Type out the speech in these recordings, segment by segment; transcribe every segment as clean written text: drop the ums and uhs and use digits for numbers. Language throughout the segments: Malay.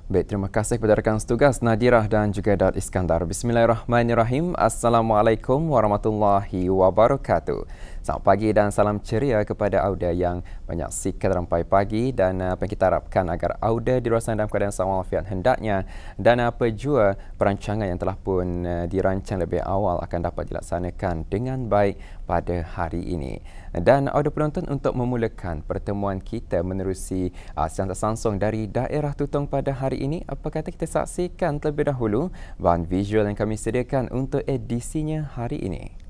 Baik, terima kasih kepada rakan setugas Nadirah dan juga Daud Iskandar. Bismillahirrahmanirrahim. Assalamualaikum warahmatullahi wabarakatuh. Selamat pagi dan salam ceria kepada Auda yang menyaksikan Rampai Pagi dan apa yang kita harapkan agar Auda di luar sana dalam keadaan selamat walafiat hendaknya dan apa jua perancangan yang telah pun dirancang lebih awal akan dapat dilaksanakan dengan baik pada hari ini. Dan Auda penonton, untuk memulakan pertemuan kita menerusi siaran langsung dari daerah Tutong pada hari ini, apa kata kita saksikan terlebih dahulu bahan visual yang kami sediakan untuk edisinya hari ini.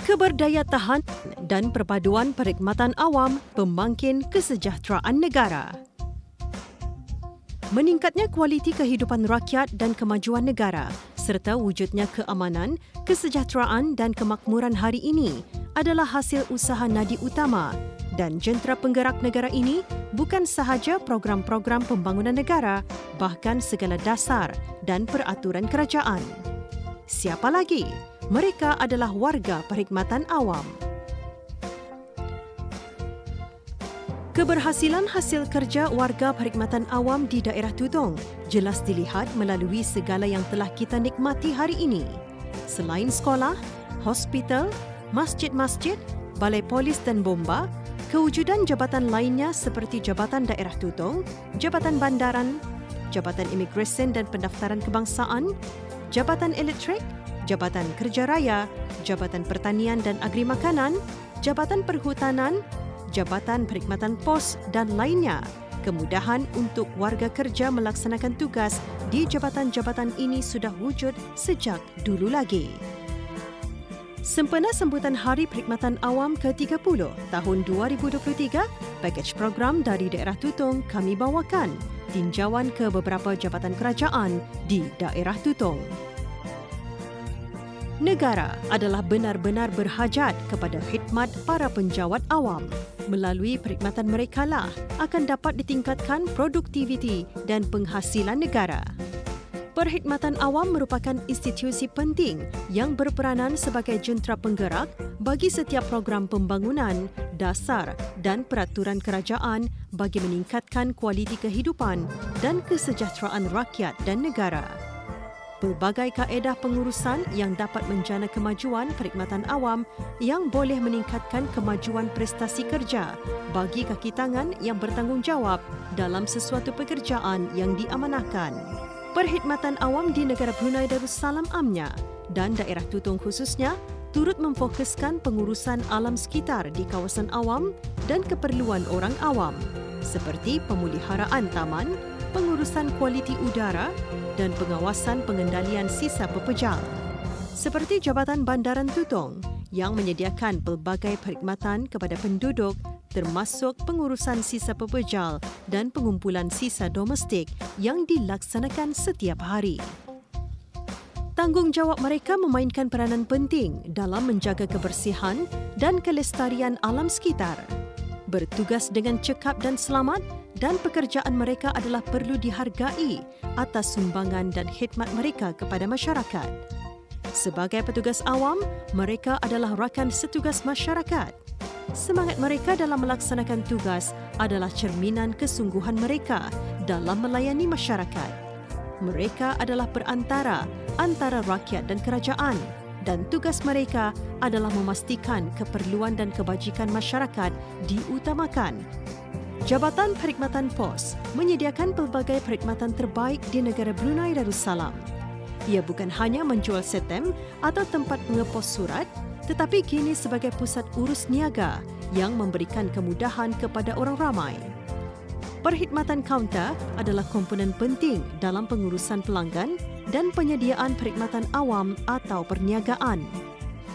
Keberdayatahan dan perpaduan perkhidmatan awam pembangkit kesejahteraan negara. Meningkatnya kualiti kehidupan rakyat dan kemajuan negara serta wujudnya keamanan, kesejahteraan dan kemakmuran hari ini adalah hasil usaha nadi utama dan jentera penggerak negara ini bukan sahaja program-program pembangunan negara, bahkan segala dasar dan peraturan kerajaan. Siapa lagi? Mereka adalah warga perkhidmatan awam. Keberhasilan hasil kerja warga perkhidmatan awam di daerah Tutong jelas dilihat melalui segala yang telah kita nikmati hari ini. Selain sekolah, hospital, masjid-masjid, balai polis dan bomba, kewujudan jabatan lainnya seperti Jabatan Daerah Tutong, Jabatan Bandaran, Jabatan Imigresen dan Pendaftaran Kebangsaan, Jabatan Elektrik, Jabatan Kerja Raya, Jabatan Pertanian dan Agri Makanan, Jabatan Perhutanan, Jabatan Perkhidmatan Pos dan lainnya. Kemudahan untuk warga kerja melaksanakan tugas di jabatan-jabatan ini sudah wujud sejak dulu lagi. Sempena sambutan Hari Perkhidmatan Awam ke-30 tahun 2023, pakej program dari daerah Tutong kami bawakan tinjauan ke beberapa jabatan kerajaan di daerah Tutong. Negara adalah benar-benar berhajat kepada khidmat para penjawat awam. Melalui perkhidmatan merekalah akan dapat ditingkatkan produktiviti dan penghasilan negara. Perkhidmatan awam merupakan institusi penting yang berperanan sebagai jentera penggerak bagi setiap program pembangunan, dasar dan peraturan kerajaan bagi meningkatkan kualiti kehidupan dan kesejahteraan rakyat dan negara. Pelbagai kaedah pengurusan yang dapat menjana kemajuan perkhidmatan awam yang boleh meningkatkan kemajuan prestasi kerja bagi kaki tangan yang bertanggungjawab dalam sesuatu pekerjaan yang diamanahkan. Perkhidmatan awam di negara Brunei Darussalam amnya dan daerah Tutong khususnya turut memfokuskan pengurusan alam sekitar di kawasan awam dan keperluan orang awam seperti pemeliharaan taman, pengurusan kualiti udara dan pengawasan pengendalian sisa pepejal. Seperti Jabatan Bandaran Tutong yang menyediakan pelbagai perkhidmatan kepada penduduk termasuk pengurusan sisa pepejal dan pengumpulan sisa domestik yang dilaksanakan setiap hari. Tanggungjawab mereka memainkan peranan penting dalam menjaga kebersihan dan kelestarian alam sekitar. Bertugas dengan cekap dan selamat dan pekerjaan mereka adalah perlu dihargai atas sumbangan dan khidmat mereka kepada masyarakat. Sebagai petugas awam, mereka adalah rakan setugas masyarakat. Semangat mereka dalam melaksanakan tugas adalah cerminan kesungguhan mereka dalam melayani masyarakat. Mereka adalah perantara antara rakyat dan kerajaan dan tugas mereka adalah memastikan keperluan dan kebajikan masyarakat diutamakan. Jabatan Perkhidmatan Pos menyediakan pelbagai perkhidmatan terbaik di negara Brunei Darussalam. Ia bukan hanya menjual setem atau tempat pengepos surat, tetapi kini sebagai pusat urus niaga yang memberikan kemudahan kepada orang ramai. Perkhidmatan kaunter adalah komponen penting dalam pengurusan pelanggan dan penyediaan perkhidmatan awam atau perniagaan.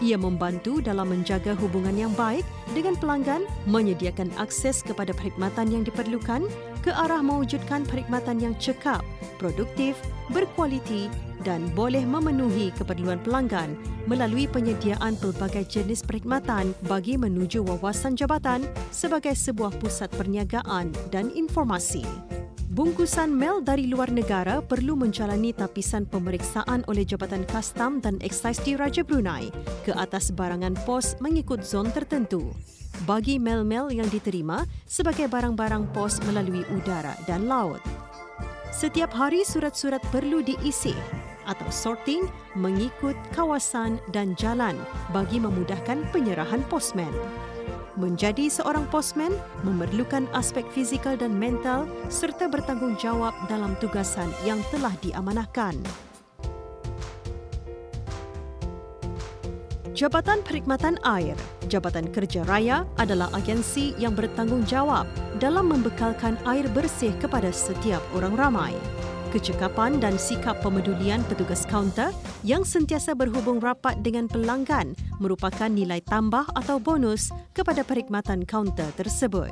Ia membantu dalam menjaga hubungan yang baik dengan pelanggan, menyediakan akses kepada perkhidmatan yang diperlukan ke arah mewujudkan perkhidmatan yang cekap, produktif, berkualiti dan boleh memenuhi keperluan pelanggan melalui penyediaan pelbagai jenis perkhidmatan bagi menuju wawasan jabatan sebagai sebuah pusat perniagaan dan informasi. Bungkusan mel dari luar negara perlu menjalani tapisan pemeriksaan oleh Jabatan Kastam dan Eksais di Raja Brunei ke atas barangan pos mengikut zon tertentu. Bagi mel-mel yang diterima sebagai barang-barang pos melalui udara dan laut. Setiap hari surat-surat perlu diisi atau sorting mengikut kawasan dan jalan bagi memudahkan penyerahan posmen. Menjadi seorang posmen memerlukan aspek fizikal dan mental serta bertanggungjawab dalam tugasan yang telah diamanahkan. Jabatan Perkhidmatan Air, Jabatan Kerja Raya adalah agensi yang bertanggungjawab dalam membekalkan air bersih kepada setiap orang ramai. Kecekapan dan sikap pemedulian petugas kaunter yang sentiasa berhubung rapat dengan pelanggan merupakan nilai tambah atau bonus kepada perkhidmatan kaunter tersebut.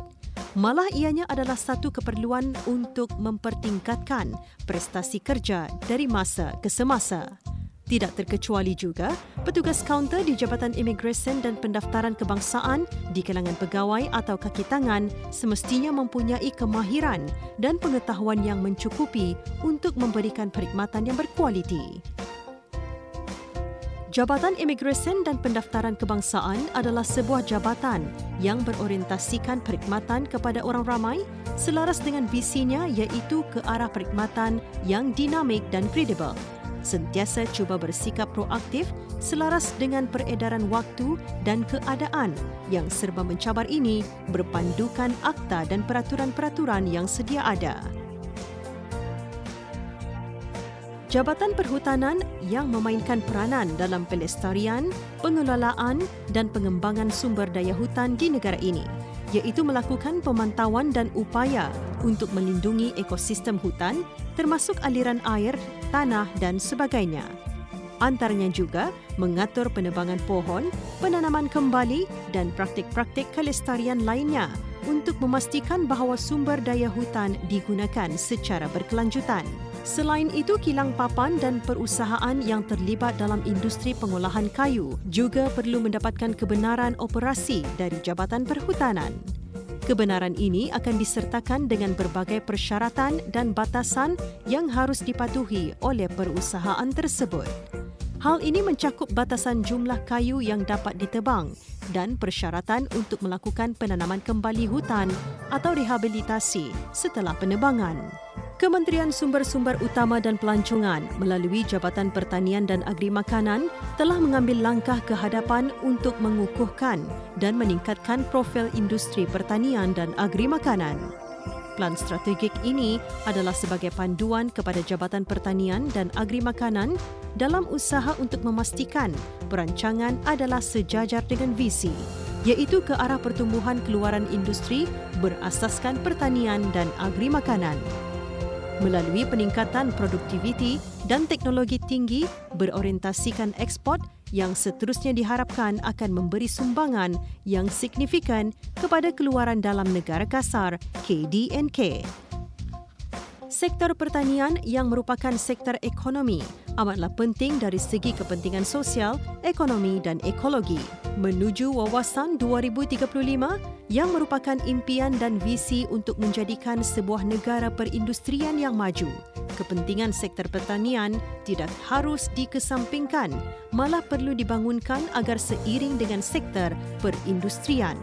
Malah ianya adalah satu keperluan untuk mempertingkatkan prestasi kerja dari masa ke semasa. Tidak terkecuali juga, petugas kaunter di Jabatan Imigresen dan Pendaftaran Kebangsaan di kalangan pegawai atau kaki tangan semestinya mempunyai kemahiran dan pengetahuan yang mencukupi untuk memberikan perkhidmatan yang berkualiti. Jabatan Imigresen dan Pendaftaran Kebangsaan adalah sebuah jabatan yang berorientasikan perkhidmatan kepada orang ramai selaras dengan visinya iaitu ke arah perkhidmatan yang dinamik dan kredibel. Sentiasa cuba bersikap proaktif selaras dengan peredaran waktu dan keadaan yang serba mencabar ini berpandukan akta dan peraturan-peraturan yang sedia ada. Jabatan Perhutanan yang memainkan peranan dalam pelestarian, pengelolaan dan pengembangan sumber daya hutan di negara ini, iaitu melakukan pemantauan dan upaya untuk melindungi ekosistem hutan termasuk aliran air, tanah dan sebagainya. Antaranya juga mengatur penebangan pohon, penanaman kembali dan praktik-praktik kelestarian lainnya untuk memastikan bahawa sumber daya hutan digunakan secara berkelanjutan. Selain itu, kilang papan dan perusahaan yang terlibat dalam industri pengolahan kayu juga perlu mendapatkan kebenaran operasi dari Jabatan Perhutanan. Kebenaran ini akan disertakan dengan berbagai persyaratan dan batasan yang harus dipatuhi oleh perusahaan tersebut. Hal ini mencakup batasan jumlah kayu yang dapat ditebang dan persyaratan untuk melakukan penanaman kembali hutan atau rehabilitasi setelah penebangan. Kementerian Sumber-Sumber Utama dan Pelancongan melalui Jabatan Pertanian dan Agri Makanan telah mengambil langkah ke hadapan untuk mengukuhkan dan meningkatkan profil industri pertanian dan agri makanan. Plan strategik ini adalah sebagai panduan kepada Jabatan Pertanian dan Agri Makanan dalam usaha untuk memastikan perancangan adalah sejajar dengan visi, iaitu ke arah pertumbuhan keluaran industri berasaskan pertanian dan agri makanan. Melalui peningkatan produktiviti dan teknologi tinggi berorientasikan ekspor yang seterusnya diharapkan akan memberi sumbangan yang signifikan kepada keluaran dalam negara kasar KDNK. Sektor pertanian yang merupakan sektor ekonomi amatlah penting dari segi kepentingan sosial, ekonomi dan ekologi. Menuju wawasan 2035 yang merupakan impian dan visi untuk menjadikan sebuah negara perindustrian yang maju. Kepentingan sektor pertanian tidak harus dikesampingkan, malah perlu dibangunkan agar seiring dengan sektor perindustrian.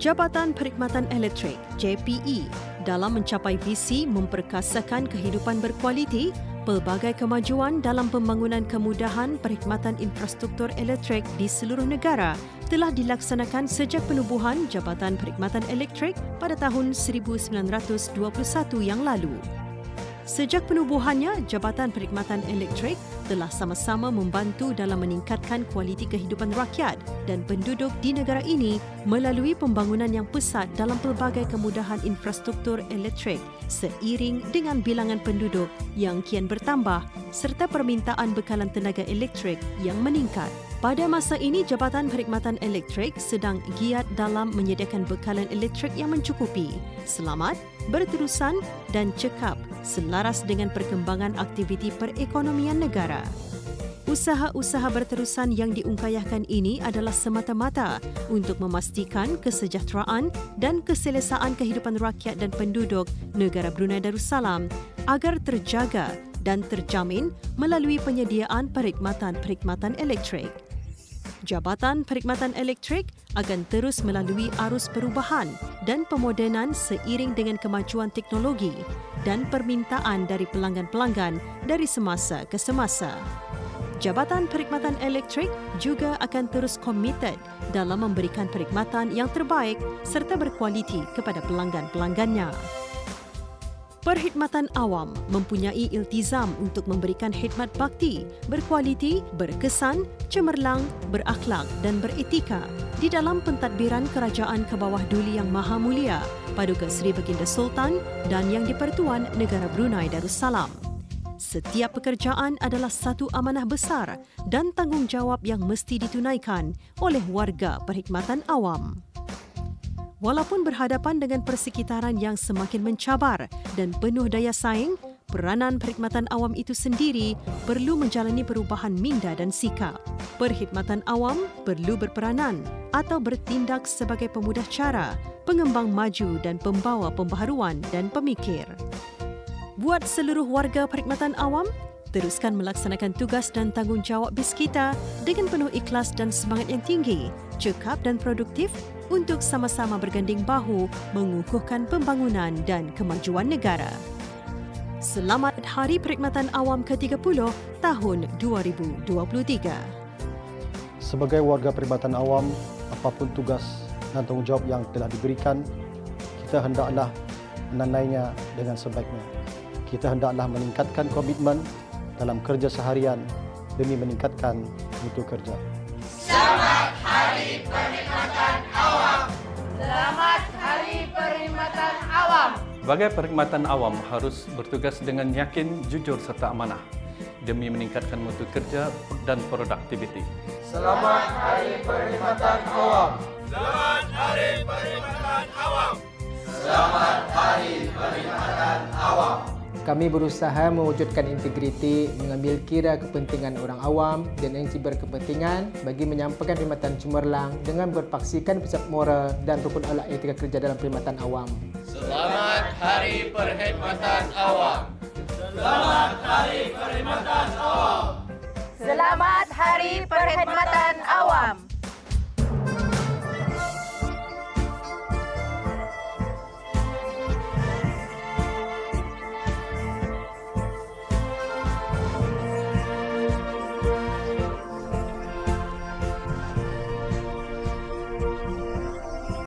Jabatan Perkhidmatan Elektrik JPE dalam mencapai visi memperkasakan kehidupan berkualiti, pelbagai kemajuan dalam pembangunan kemudahan perkhidmatan infrastruktur elektrik di seluruh negara telah dilaksanakan sejak penubuhan Jabatan Perkhidmatan Elektrik pada tahun 1921 yang lalu. Sejak penubuhannya, Jabatan Perkhidmatan Elektrik telah sama-sama membantu dalam meningkatkan kualiti kehidupan rakyat dan penduduk di negara ini melalui pembangunan yang pesat dalam pelbagai kemudahan infrastruktur elektrik seiring dengan bilangan penduduk yang kian bertambah serta permintaan bekalan tenaga elektrik yang meningkat. Pada masa ini, Jabatan Perkhidmatan Elektrik sedang giat dalam menyediakan bekalan elektrik yang mencukupi, selamat, berterusan dan cekap selaras dengan perkembangan aktiviti perekonomian negara. Usaha-usaha berterusan yang diungkayahkan ini adalah semata-mata untuk memastikan kesejahteraan dan keselesaan kehidupan rakyat dan penduduk negara Brunei Darussalam agar terjaga dan terjamin melalui penyediaan perkhidmatan elektrik. Jabatan Perkhidmatan Elektrik akan terus melalui arus perubahan dan pemodenan seiring dengan kemajuan teknologi dan permintaan dari pelanggan-pelanggan dari semasa ke semasa. Jabatan Perkhidmatan Elektrik juga akan terus komited dalam memberikan perkhidmatan yang terbaik serta berkualiti kepada pelanggan-pelanggannya. Perkhidmatan awam mempunyai iltizam untuk memberikan khidmat bakti, berkualiti, berkesan, cemerlang, berakhlak dan beretika di dalam pentadbiran Kerajaan ke bawah Duli Yang Maha Mulia Paduka Seri Baginda Sultan dan Yang di-Pertuan Negara Brunei Darussalam. Setiap pekerjaan adalah satu amanah besar dan tanggungjawab yang mesti ditunaikan oleh warga perkhidmatan awam. Walaupun berhadapan dengan persekitaran yang semakin mencabar dan penuh daya saing, peranan perkhidmatan awam itu sendiri perlu menjalani perubahan minda dan sikap. Perkhidmatan awam perlu berperanan atau bertindak sebagai pemudah cara, pengembang maju dan pembawa pembaharuan dan pemikir. Buat seluruh warga perkhidmatan awam, teruskan melaksanakan tugas dan tanggungjawab BIS kita dengan penuh ikhlas dan semangat yang tinggi, cekap dan produktif untuk sama-sama berganding bahu mengukuhkan pembangunan dan kemajuan negara. Selamat Hari Perkhidmatan Awam ke-30 tahun 2023. Sebagai warga perkhidmatan awam, apapun tugas dan tanggungjawab yang telah diberikan, kita hendaklah menunainya dengan sebaiknya. Kita hendaklah meningkatkan komitmen dalam kerja seharian demi meningkatkan mutu kerja. Selamat Hari Perkhidmatan Awam! Selamat Hari Perkhidmatan Awam! Sebagai perkhidmatan awam harus bertugas dengan yakin, jujur serta amanah demi meningkatkan mutu kerja dan produktiviti. Selamat Hari Perkhidmatan Awam! Selamat Hari Perkhidmatan Awam! Selamat Hari Perkhidmatan Awam! Kami berusaha mewujudkan integriti, mengambil kira kepentingan orang awam dan entiti berkepentingan bagi menyampaikan perkhidmatan cemerlang dengan berpaksikan prinsip moral dan rukun akhlak etika kerja dalam perkhidmatan awam. Selamat Hari Perkhidmatan Awam! Selamat Hari Perkhidmatan Awam! Selamat Hari Perkhidmatan Awam!